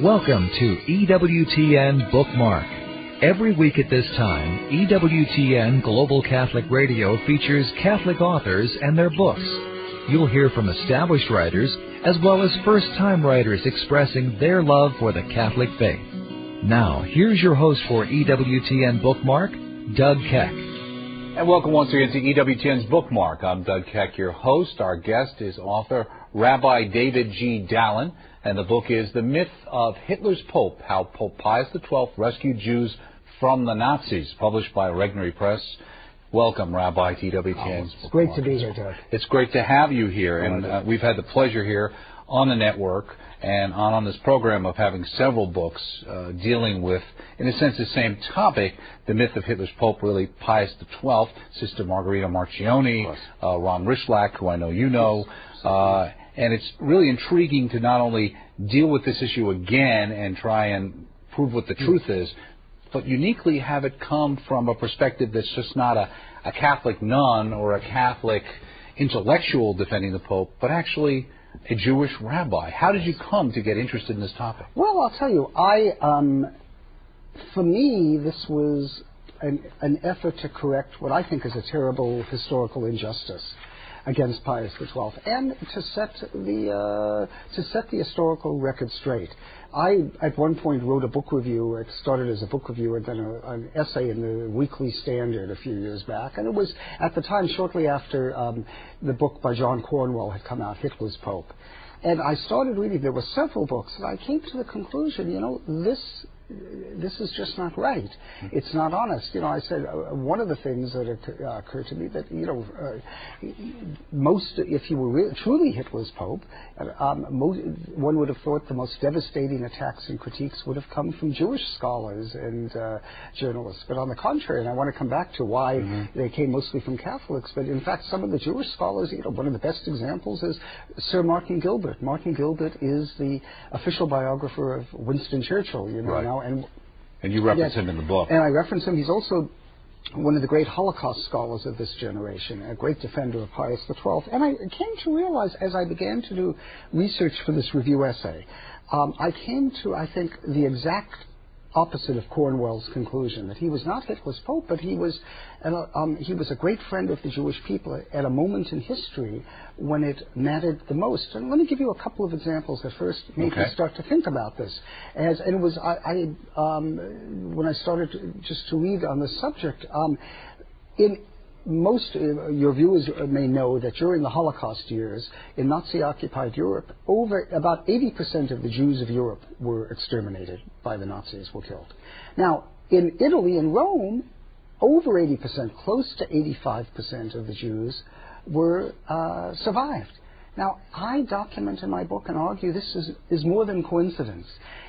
Welcome to EWTN Bookmark. Every week at this time, EWTN Global Catholic Radio features Catholic authors and their books. You'll hear from established writers as well as first-time writers expressing their love for the Catholic faith. Now, here's your host for EWTN Bookmark, Doug Keck. And welcome once again to EWTN's Bookmark. I'm Doug Keck, your host. Our guest is author Rabbi David G. Dalin, and the book is The Myth of Hitler's Pope, How Pope Pius XII Rescued Jews from the Nazis, published by Regnery Press. Welcome, Rabbi, to EWTN's It's great to be here, Doug. It's great to have you here, and we've had the pleasure here on the network and on this program of having several books dealing with, in a sense, the same topic, the myth of Hitler's Pope, really Pius XII, Sister Margarita Marchioni, Ron Rishlak, who I know you know. And it's really intriguing to not only deal with this issue again and try and prove what the truth is, but uniquely have it come from a perspective that's just not a Catholic nun or a Catholic intellectual defending the Pope, but actually a Jewish rabbi. How did you come to get interested in this topic? Well, I'll tell you, for me, this was an effort to correct what I think is a terrible historical injustice against Pius XII, and to set the historical record straight. I, at one point, wrote a book review. It started as a book review and then an essay in the Weekly Standard a few years back. And it was, at the time, shortly after the book by John Cornwell had come out, Hitler's Pope. And I started reading. There were several books, and I came to the conclusion, this is just not right. It's not honest. I said one of the things that occurred to me that most, if you were truly Hitler's Pope, one would have thought the most devastating attacks and critiques would have come from Jewish scholars and journalists. But on the contrary, and I want to come back to why they came mostly from Catholics. But in fact, some of the Jewish scholars, one of the best examples is Sir Martin Gilbert. Martin Gilbert is the official biographer of Winston Churchill. Right. Now. And you reference him in the book. And I reference him. He's also one of the great Holocaust scholars of this generation, a great defender of Pius XII. And I came to realize, as I began to do research for this review essay, I came to, I think, the exact opposite of Cornwell's conclusion, that he was not Hitler's Pope, but he was a great friend of the Jewish people at a moment in history when it mattered the most. And let me give you a couple of examples that first made me start to think about this. And it was when I started just to read on the subject, most your viewers may know that during the Holocaust years in Nazi-occupied Europe, about 80% of the Jews of Europe were exterminated by the Nazis, were killed. Now, in Italy and Rome, over 80%, close to 85% of the Jews were survived. Now, I document in my book and argue this is more than coincidence.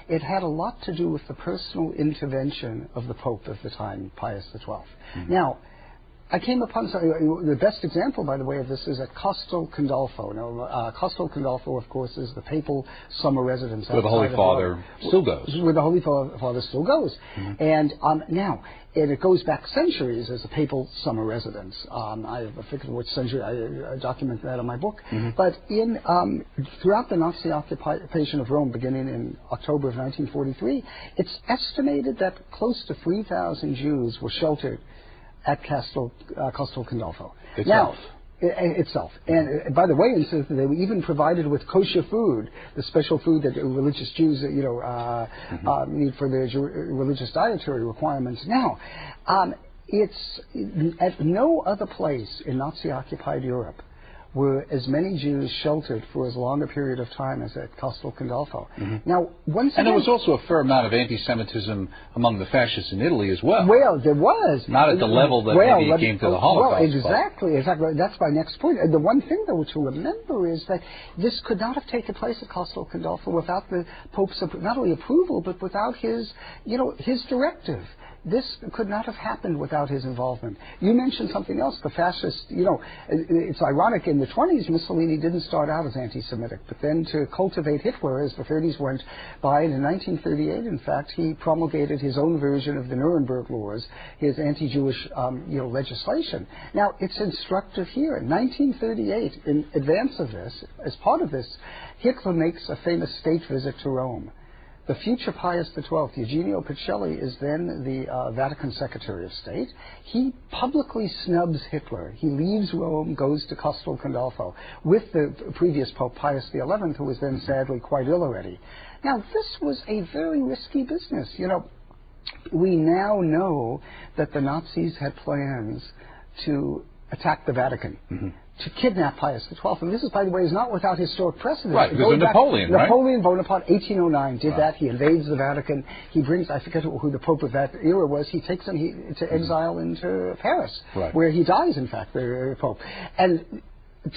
It had a lot to do with the personal intervention of the Pope of the time, Pius XII. Now, I came upon the best example, by the way, of this is at Castel Gandolfo. Now, Castel Gandolfo, of course, is the papal summer residence. Where the Holy Father still goes. Where the Holy Father still goes. And now, and it goes back centuries as a papal summer residence. I forget which century, I document that in my book. But throughout the Nazi occupation of Rome, beginning in October of 1943, it's estimated that close to 3,000 Jews were sheltered at Castel Gandolfo. Itself. And by the way, they were even provided with kosher food, the special food that religious Jews, need for their religious dietary requirements. Now, it's at no other place in Nazi-occupied Europe were as many Jews sheltered for as long a period of time as at Castel Gandolfo. Now, once again, there was also a fair amount of anti-Semitism among the fascists in Italy as well. Well, there was. Not at the level that maybe it came to the Holocaust. Well, exactly. That's my next point. And the one thing, though, to remember is that this could not have taken place at Castel Gandolfo without the Pope's not only approval, but without his directive. This could not have happened without his involvement. You mentioned something else, the fascist, it's ironic, in the 20s, Mussolini didn't start out as anti-Semitic, but then to cultivate Hitler as the 30s went by, and in 1938, in fact, he promulgated his own version of the Nuremberg laws, his anti-Jewish, legislation. Now, it's instructive here. In 1938, in advance of this, as part of this, Hitler makes a famous state visit to Rome. The future Pius XII, Eugenio Pacelli, is then the Vatican Secretary of State. He publicly snubs Hitler. He leaves Rome, goes to Castel Gandolfo with the previous Pope Pius XI, who was then sadly quite ill already. Now, this was a very risky business. You know, we now know that the Nazis had plans to attack the Vatican. To kidnap Pius XII. And this is, by the way, is not without historic precedent. Right, because of Napoleon, right? Napoleon Bonaparte, 1809, did that. He invades the Vatican. He brings, I forget who the Pope of that era was, he takes him to exile into Paris, where he dies, in fact, the Pope. And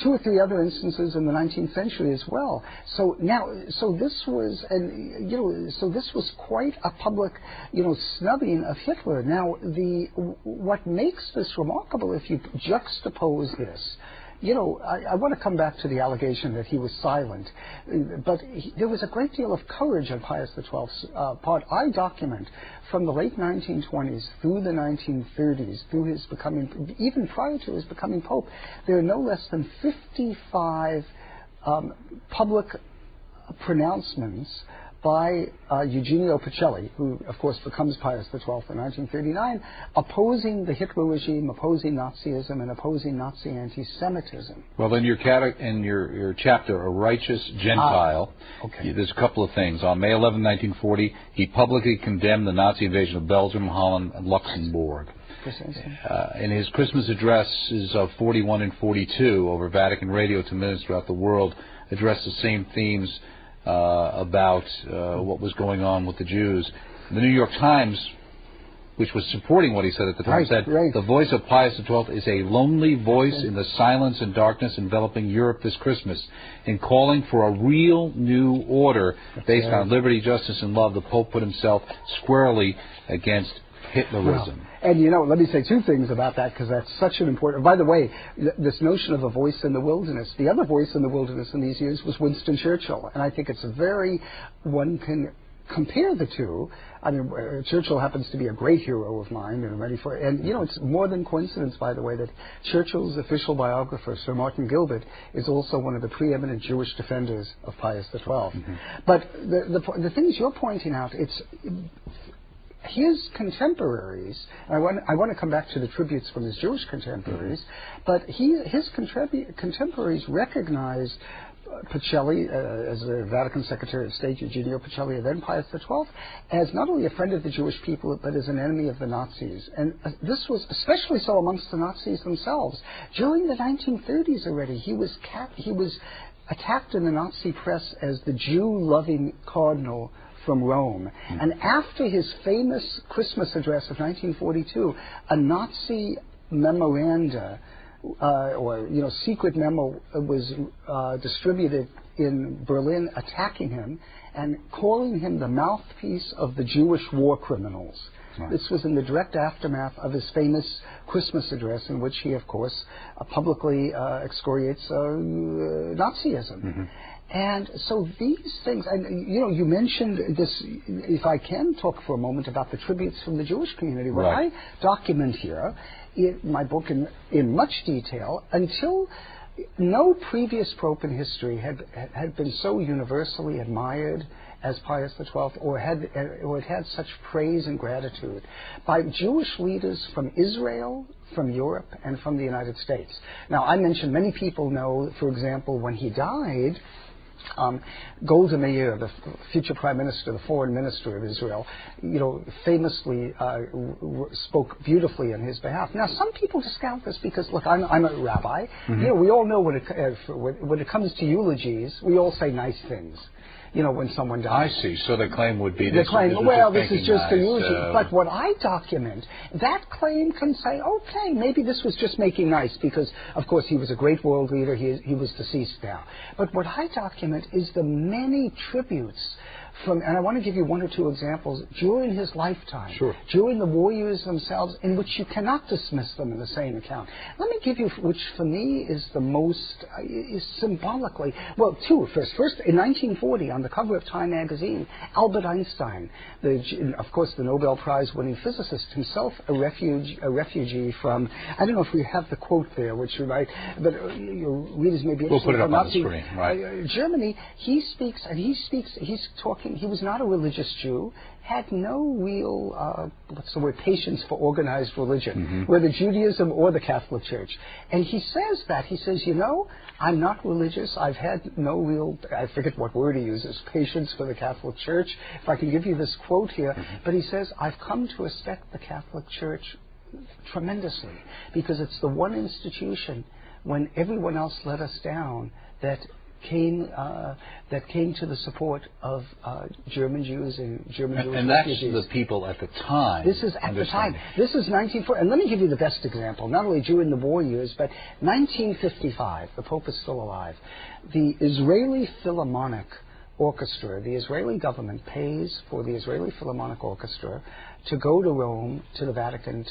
2 or 3 other instances in the 19th century as well. So now, this was quite a public, snubbing of Hitler. Now, what makes this remarkable, if you juxtapose this, I want to come back to the allegation that he was silent, but there was a great deal of courage on Pius XII's part. I document from the late 1920s through the 1930s, through his becoming, even prior to his becoming Pope, there are no less than 55 public pronouncements by Eugenio Pacelli, who, of course, becomes Pius XII in 1939, opposing the Hitler regime, opposing Nazism, and opposing Nazi anti-Semitism. Well, in your chapter, A Righteous Gentile, there's a couple of things. On May 11, 1940, he publicly condemned the Nazi invasion of Belgium, Holland, and Luxembourg. In his Christmas addresses of 41 and 42 over Vatican radio to millions throughout the world, addressed the same themes about what was going on with the Jews. The New York Times, which was supporting what he said at the time, said, the voice of Pius XII is a lonely voice in the silence and darkness enveloping Europe this Christmas. In calling for a real new order based on liberty, justice, and love, the Pope put himself squarely against Hitlerism. And, let me say 2 things about that, because that's such an important... By the way, this notion of a voice in the wilderness, the other voice in the wilderness in these years was Winston Churchill. And I think it's one can compare the two. I mean, Churchill happens to be a great hero of mine, and it's more than coincidence, by the way, that Churchill's official biographer, Sir Martin Gilbert, is also one of the preeminent Jewish defenders of Pius XII. But the things you're pointing out, it's... His contemporaries, I want to come back to the tributes from his Jewish contemporaries, but his contemporaries recognized Pacelli as the Vatican Secretary of State, Eugenio Pacelli, and then Pius XII, as not only a friend of the Jewish people, but as an enemy of the Nazis. And this was especially so amongst the Nazis themselves. During the 1930s already, he was attacked in the Nazi press as the Jew-loving cardinal from Rome. And after his famous Christmas address of 1942, a Nazi memoranda, secret memo was distributed in Berlin attacking him and calling him the mouthpiece of the Jewish war criminals. This was in the direct aftermath of his famous Christmas address, in which he, of course, publicly excoriates Nazism. And so these things, and you mentioned this, if I can talk for a moment about the tributes from the Jewish community. What I document here in my book in much detail, until no previous pope in history had been so universally admired as Pius XII, or had such praise and gratitude by Jewish leaders from Israel, from Europe, and from the United States. Now, I mentioned many people know, for example, when he died, Golda Meir, the future prime minister, the foreign minister of Israel, famously spoke beautifully on his behalf. Now, some people discount this because, look, I'm a rabbi. We all know when it comes to eulogies, we all say nice things. When someone dies. I see. So the claim would be this is just a eulogy. But what I document, that claim can say, okay, maybe this was just making nice because, of course, he was a great world leader. He was deceased now. But what I document is the many tributes and I want to give you 1 or 2 examples during his lifetime, during the war years themselves, in which you cannot dismiss them in the same account. Let me give you, which for me is the most, is symbolically, 2 first. First, in 1940, on the cover of Time magazine, Albert Einstein, of course, the Nobel Prize-winning physicist, himself a refugee from, I don't know if we have the quote there, which you might, but your readers may be interested. We'll put it up on the screen, right? Germany. He's talking Vatican, he was not a religious Jew, had no real, patience for organized religion, whether Judaism or the Catholic Church. And he says, I'm not religious. I've had no real, I forget what word he uses, patience for the Catholic Church. If I can give you this quote here, but he says, I've come to respect the Catholic Church tremendously because it's the one institution when everyone else let us down that came to the support of German Jews and German Jewish refugees. And that's the people at the time. This is at the time. This is 1940. And let me give you the best example, not only during the war years, but 1955, the Pope is still alive. The Israeli Philharmonic Orchestra, the Israeli government pays for the Israeli Philharmonic Orchestra to go to Rome, to the Vatican,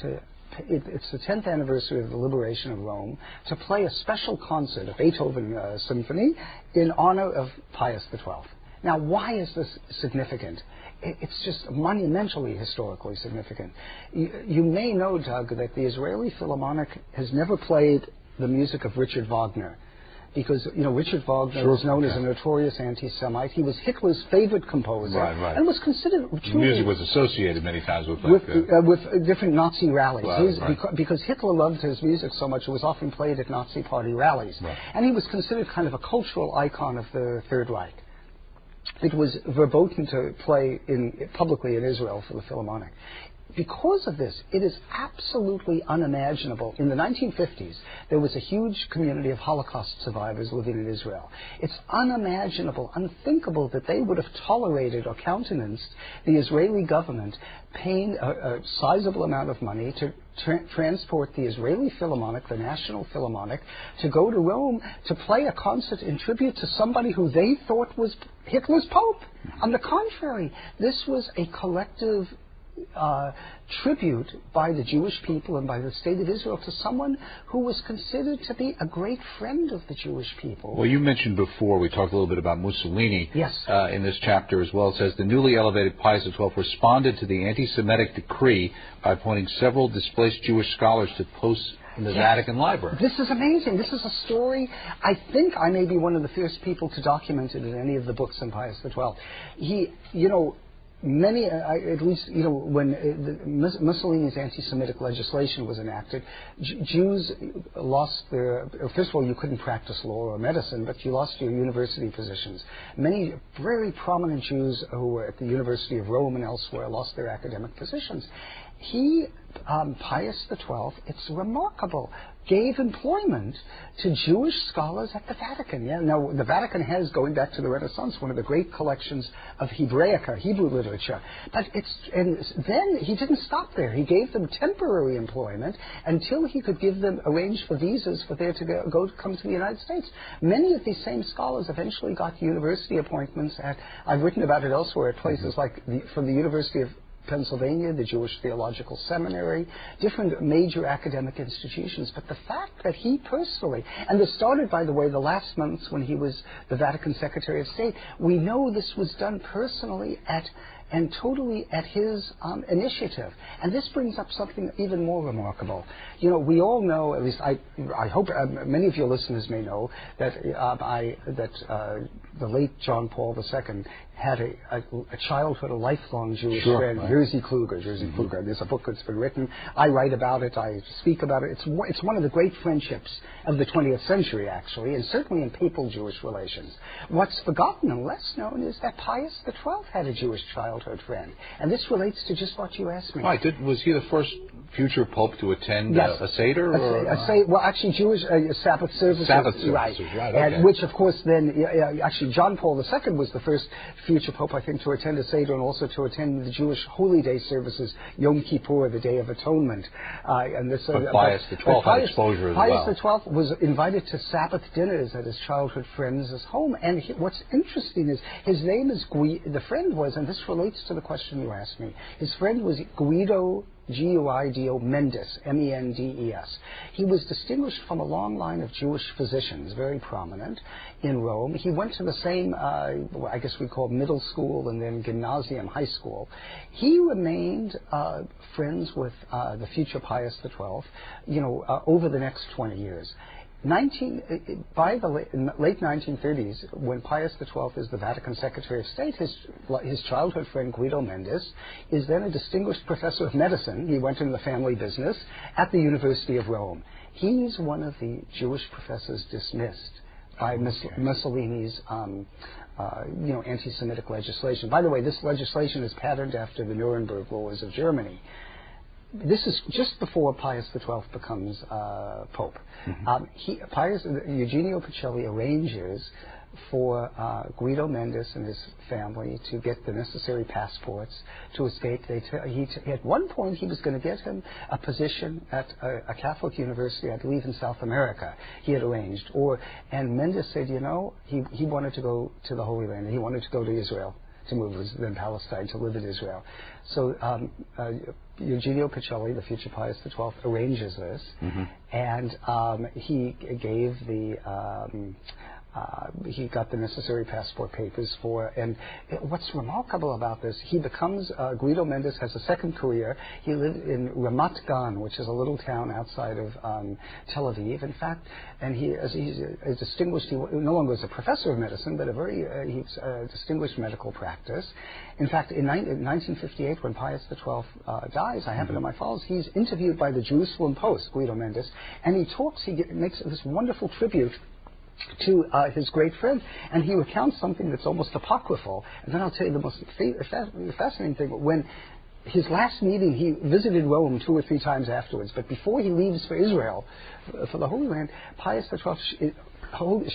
it's the 10th anniversary of the liberation of Rome, to play a special concert, a Beethoven symphony, in honor of Pius XII. Now, why is this significant? It's just monumentally historically significant. You may know, Doug, that the Israeli Philharmonic has never played the music of Richard Wagner. Because, Richard Wagner was known as a notorious anti-Semite. He was Hitler's favorite composer. Right. And was considered truly... Music was associated many times with different Nazi rallies. Right. Because Hitler loved his music so much, it was often played at Nazi party rallies. Right. And he was considered kind of a cultural icon of the Third Reich. It was verboten to play publicly in Israel for the Philharmonic. Because of this, it is absolutely unimaginable. In the 1950s, there was a huge community of Holocaust survivors living in Israel. It's unimaginable, unthinkable that they would have tolerated or countenanced the Israeli government paying a sizable amount of money to transport the Israeli Philharmonic, the National Philharmonic, to go to Rome to play a concert in tribute to somebody who they thought was Hitler's Pope. On the contrary, this was a collective tribute by the Jewish people and by the state of Israel to someone who was considered to be a great friend of the Jewish people. Well, you mentioned before, we talked a little bit about Mussolini. Yes. In this chapter as well. It says, the newly elevated Pius XII responded to the anti-Semitic decree by appointing several displaced Jewish scholars to posts in the Vatican Library. This is amazing. This is a story. I think I may be one of the first people to document it in any of the books on Pius XII. Many, at least, when Mussolini's anti-Semitic legislation was enacted, Jews lost their, first of all, you couldn't practice law or medicine, but you lost your university positions. Many very prominent Jews who were at the University of Rome and elsewhere lost their academic positions. Pius XII, it's remarkable, gave employment to Jewish scholars at the Vatican. Yeah, now the Vatican has, going back to the Renaissance, one of the great collections of Hebraica, Hebrew literature. But and then he didn't stop there. He gave them temporary employment until he could arrange for visas for them to come to the United States. Many of these same scholars eventually got university appointments I've written about it elsewhere, at places like from the University of Pennsylvania, the Jewish Theological Seminary, different major academic institutions. But the fact that he personally, and this started, by the way, the last months when he was the Vatican Secretary of State, we know this was done personally and totally at his initiative. And this brings up something even more remarkable. We all know, at least I hope many of your listeners may know, that the late John Paul II had a childhood, a lifelong Jewish friend, right. Jerzy Kluger. There's a book that's been written. I write about it. I speak about it. It's one of the great friendships of the 20th century, actually, and certainly in papal-Jewish relations. What's forgotten and less known is that Pius XII had a Jewish childhood friend, and this relates to just what you asked me. Right. Was he the first future pope to attend a Seder? Well, actually, Jewish Sabbath services. Right. Okay. And which, of course, then, actually, John Paul II was the first future pope, I think, to attend a Seder and also to attend the Jewish Holy Day services, Yom Kippur, the Day of Atonement. But Pius XII had exposure as well. Pius XII was invited to Sabbath dinners at his childhood friend's home. And what's interesting is his name is the friend was, and this relates to the question you asked me, his friend was Guido Guido Mendes, Mendes. He was distinguished from a long line of Jewish physicians, very prominent, in Rome. He went to the same, I guess we call middle school and then gymnasium, high school. He remained friends with the future Pius XII, over the next 20 years. By the late 1930s, when Pius XII is the Vatican Secretary of State, his childhood friend Guido Mendes is then a distinguished professor of medicine. He went into the family business at the University of Rome. He's one of the Jewish professors dismissed by Mussolini's anti-Semitic legislation. By the way, this legislation is patterned after the Nuremberg laws of Germany. This is just before Pius XII becomes Pope. Eugenio Pacelli arranges for Guido Mendes and his family to get the necessary passports to escape. At one point, he was going to get him a position at a Catholic university, I believe, in South America. He had arranged. And Mendes said, he wanted to go to the Holy Land. He wanted to go to Israel, to move then Palestine, to live in Israel. So Eugenio Pacelli, the future Pius XII, arranges this, and he gave he got the necessary passport papers and what's remarkable about this, he becomes, Guido Mendes has a second career. He lived in Ramat Gan, which is a little town outside of Tel Aviv, in fact, and he's a distinguished, he no longer is a professor of medicine, but he's a distinguished medical practice. In fact, in 1958, when Pius XII dies, I have it in my files, he's interviewed by the Jerusalem Post, Guido Mendes, and he makes this wonderful tribute to his great friend, and he recounts something that's almost apocryphal. And then I'll tell you the most fascinating thing. When his last meeting, he visited Rome 2 or 3 times afterwards, but before he leaves for Israel, for the Holy Land, Pius XII,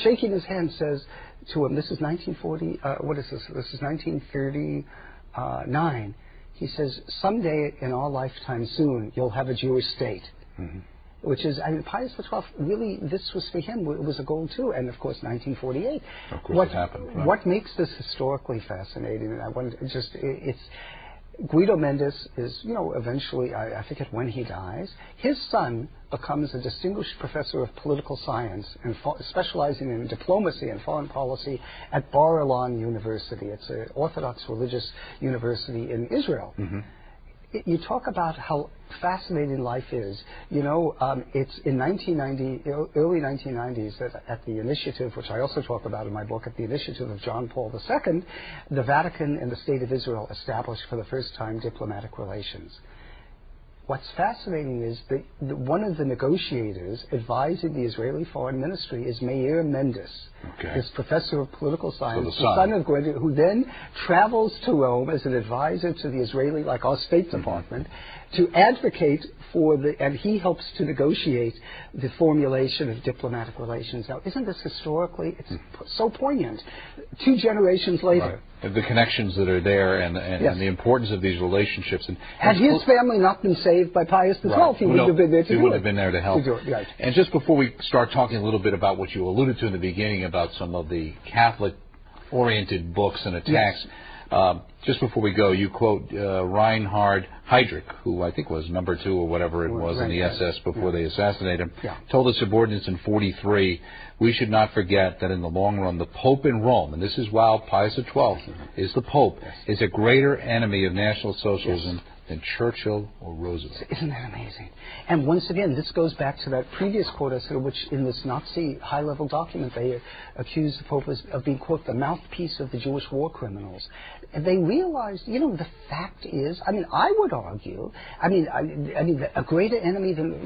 shaking his hand, says to him, this is 1940, what is this? This is 1939. He says, someday in our lifetime soon, you'll have a Jewish state. Which is, Pius XII, really, this was for him, it was a goal too, and of course 1948. Of course it happened. Right. What makes this historically fascinating, and I want to Guido Mendes is, eventually, I forget when he dies, his son becomes a distinguished professor of political science and specializing in diplomacy and foreign policy at Bar Ilan University. It's an Orthodox religious university in Israel. You talk about how fascinating life is. It's in early 1990s that at the initiative, which I also talk about in my book, at the initiative of John Paul II, the Vatican and the State of Israel established for the first time diplomatic relations. What's fascinating is that one of the negotiators advising the Israeli Foreign Ministry is Meir Mendes, this professor of political science, so the son of Guido, who then travels to Rome as an advisor to the Israeli, like our State Department, to advocate and he helps to negotiate the formulation of diplomatic relations. Now, isn't this historically, it's so poignant. 2 generations later. Right. The connections that are there and the importance of these relationships. Had his family not been saved by Pius XII, he would have been there to do it. He would have been there to help. Right. And just before we start talking a little bit about what you alluded to in the beginning about some of the Catholic-oriented books and attacks, just before we go, you quote Reinhard Heydrich, who I think was number 2 or whatever it was in the SS before they assassinated him, told his subordinates in 1943, we should not forget that in the long run, the Pope in Rome, and this is while Pius XII is the Pope, is a greater enemy of National Socialism than Churchill or Roosevelt. Isn't that amazing? And once again, this goes back to that previous quote I said, which in this Nazi high-level document they accused the Pope of being, quote, the mouthpiece of the Jewish war criminals. And they realized, the fact is, I would argue, a greater enemy than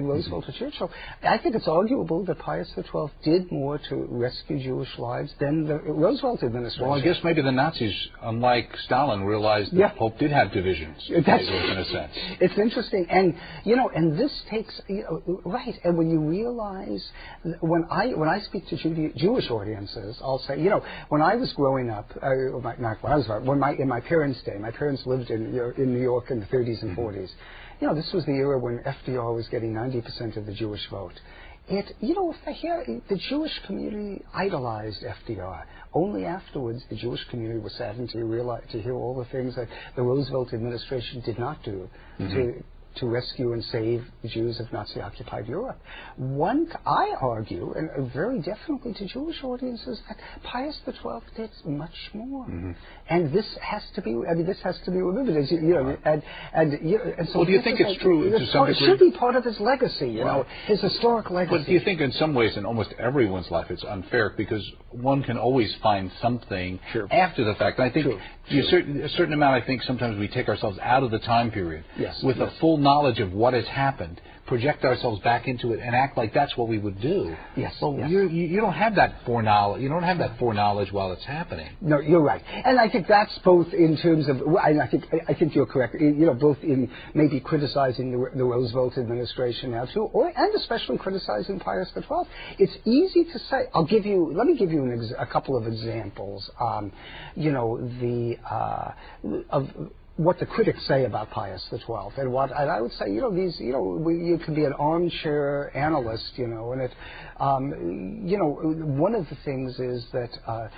Roosevelt or Churchill. I think it's arguable that Pius XII did more to rescue Jewish lives than the Roosevelt administration. Well, I guess maybe the Nazis, unlike Stalin, realized that the Pope did have divisions. That's in a sense. It's interesting, and and this takes right. And when you realize, when I speak to Jewish audiences, I'll say, when I was growing up, in my parents' day, my parents lived in New York in the 30s and 40s. This was the era when FDR was getting 90% of the Jewish vote. The Jewish community idolized FDR. Only afterwards, the Jewish community was saddened to hear all the things that the Roosevelt administration did not do to rescue and save the Jews of Nazi-occupied Europe. I argue, and very definitely to Jewish audiences, that Pius XII did much more, and this has to be. I mean, this has to be remembered. As and so. Well, do you think it's true to some degree? It should be part of his legacy, you know, his historic legacy. But do you think, in some ways, in almost everyone's life, it's unfair because one can always find something after the fact? And I think a certain amount. I think sometimes we take ourselves out of the time period with a full knowledge of what has happened, project ourselves back into it, and act like that's what we would do. Well, you don't have that foreknowledge. You don't have that foreknowledge while it's happening. No, you're right, and I think that's both in terms of. I think you're correct. You know, both in maybe criticizing the Roosevelt administration now too, and especially criticizing Pius XII. It's easy to say. Let me give you a couple of examples. You know, of what the critics say about Pius XII, and I would say, you know, you can be an armchair analyst, you know, and you know, one of the things is that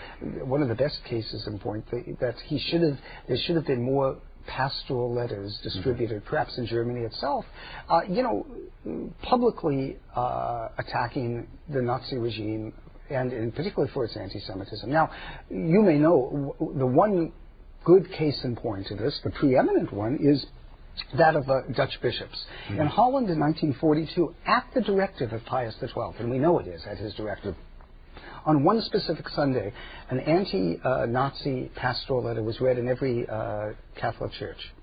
one of the best cases in point that there should have been more pastoral letters distributed, perhaps in Germany itself, you know, publicly attacking the Nazi regime, and in particular for its anti-Semitism. Now, you may know the one good case in point of this, the preeminent one, is that of Dutch bishops. In Holland in 1942, at the directive of Pius XII, and we know it is at his directive, on one specific Sunday, an anti-Nazi pastoral letter was read in every Catholic church.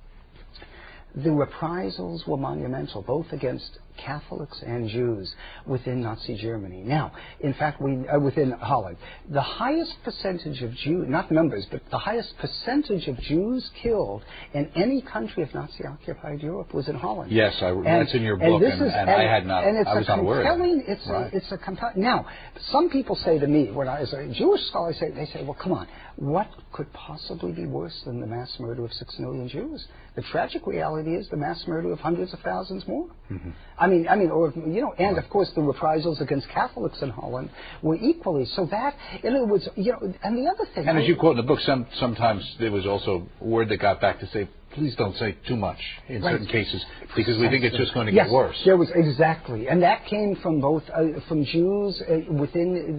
The reprisals were monumental, both against Catholics and Jews within Nazi Germany. Now, in fact, within Holland, the highest percentage of Jews, not numbers, but the highest percentage of Jews killed in any country of Nazi-occupied Europe was in Holland. Yes, that's in your book, and I had not. And it's I was not aware of that. It's a compelling. Now, some people say to me, when I was a Jewish scholar, they say, well, come on, what could possibly be worse than the mass murder of 6 million Jews? The tragic reality is the mass murder of hundreds of thousands more. I mean, or you know, and of course the reprisals against Catholics in Holland were equally. So that, in other words, you know, and the other thing. And as you quote in the book, sometimes there was also a word that got back to say, please don't say too much in certain cases, because we think it's just going to get worse. There was exactly, and that came from both from Jews within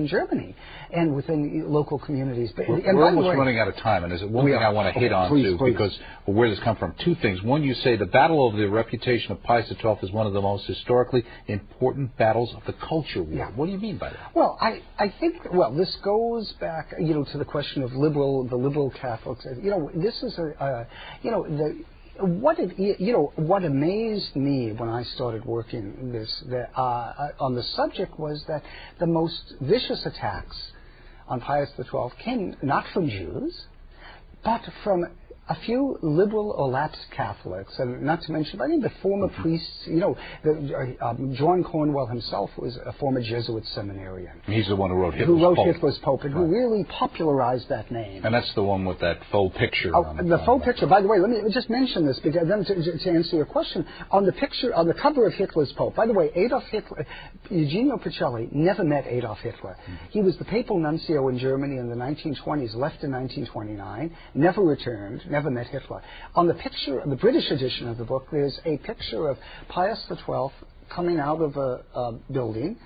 Germany and within local communities. But we're almost running out of time, and there's one thing I want to hit on too, because where does this come from? Two things. One, you say the battle over the reputation of Pius XII is one of the most historically important battles of the culture war. What do you mean by that? Well, I think this goes back, you know, to the question of the liberal Catholics. You know, this is what amazed me when I started working on the subject was that the most vicious attacks on Pius XII came not from Jews, but from a few liberal or lapsed Catholics, and not to mention, I mean, the former priests. You know, John Cornwell himself was a former Jesuit seminarian. He's the one who wrote Hitler's Pope. And who really popularized that name. And that's the one with that faux picture. The faux picture. By the way, let me just mention this, because then to answer your question, on the picture, on the cover of Hitler's Pope. By the way, Eugenio Pacelli never met Adolf Hitler. He was the papal nuncio in Germany in the 1920s, left in 1929, never returned. Never met Hitler. On the picture, the British edition of the book, there's a picture of Pius XII coming out of a building.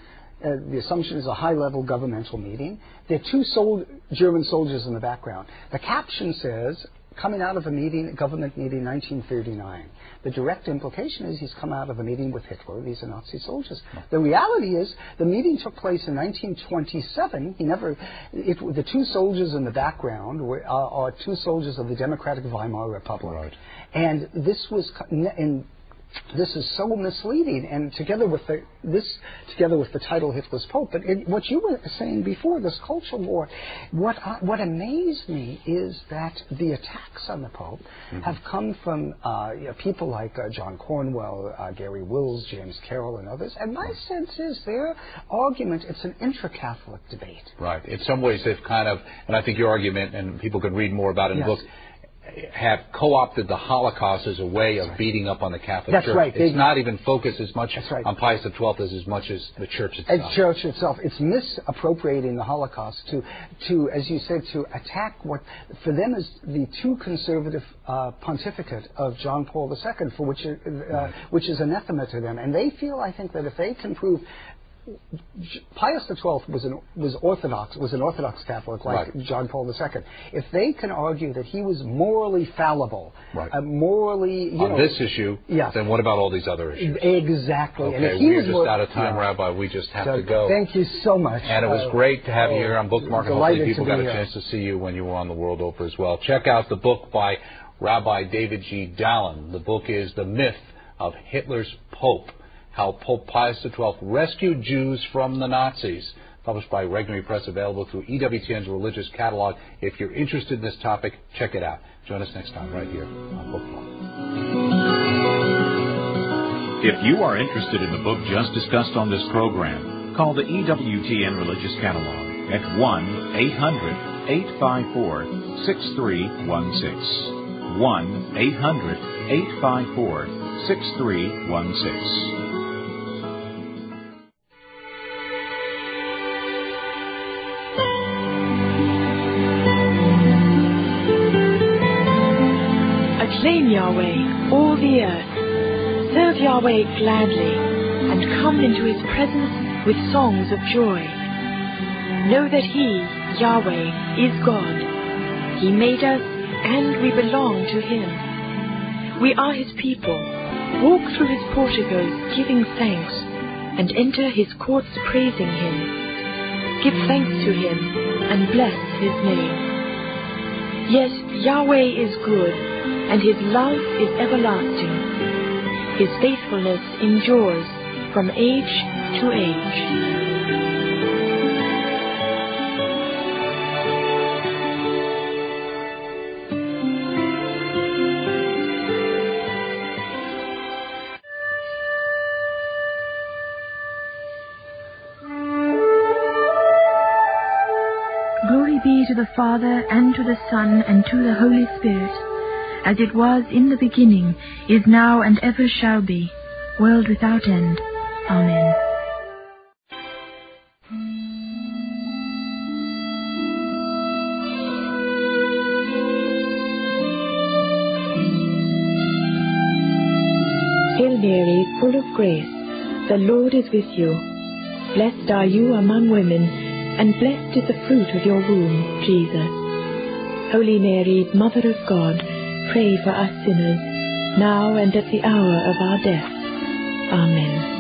The assumption is a high-level governmental meeting. There are two German soldiers in the background. The caption says, coming out of a government meeting 1939. The direct implication is he's come out of a meeting with Hitler. These are Nazi soldiers. The reality is the meeting took place in 1927. The two soldiers in the background are two soldiers of the Democratic Weimar Republic. Right. And this is so misleading, and together with the title Hitler's Pope. But what you were saying before, this cultural war, what amazed me is that the attacks on the Pope have come from people like John Cornwell, Gary Wills, James Carroll, and others. And my sense is their argument, it's an intra-Catholic debate. Right. In some ways, they've kind of, and I think your argument, and people can read more about it in the book, have co-opted the Holocaust as a way of beating up on the Catholic That's Church. right. It's not even focused as much That's right. on Pius XII as much as the Church itself. The Church itself. It's misappropriating the Holocaust to, as you said, to attack what for them is the too conservative pontificate of John Paul II, for which is anathema to them. And they feel, I think, that if they can prove Pius XII was an Orthodox Catholic like John Paul II. If they can argue that he was morally fallible, morally, on this issue, then what about all these other issues? Exactly. Okay, and if he we're was just out of time, Rabbi. We just have to go. Thank you so much. And it was great to have you here on Bookmark. And hopefully people got a chance to see you when you were on the World Oprah as well. Check out the book by Rabbi David G. Dalin. The book is The Myth of Hitler's Pope: How Pope Pius XII Rescued Jews from the Nazis, published by Regnery Press, available through EWTN's religious catalog. If you're interested in this topic, check it out. Join us next time right here on Bookmark. If you are interested in the book just discussed on this program, call the EWTN Religious Catalog at 1-800-854-6316. 1-800-854-6316. Acclaim Yahweh, all the earth. Serve Yahweh gladly, and come into His presence with songs of joy. Know that He, Yahweh, is God. He made us, and we belong to Him. We are His people. Walk through His porticos, giving thanks, and enter His courts praising Him. Give thanks to Him, and bless His name. Yes, Yahweh is good, and His love is everlasting. His faithfulness endures from age to age. Glory be to the Father, and to the Son, and to the Holy Spirit, as it was in the beginning, is now, and ever shall be, world without end. Amen. Hail Mary, full of grace, the Lord is with you. Blessed are you among women, and blessed is the fruit of your womb, Jesus. Holy Mary, Mother of God, pray for us sinners, now and at the hour of our death. Amen.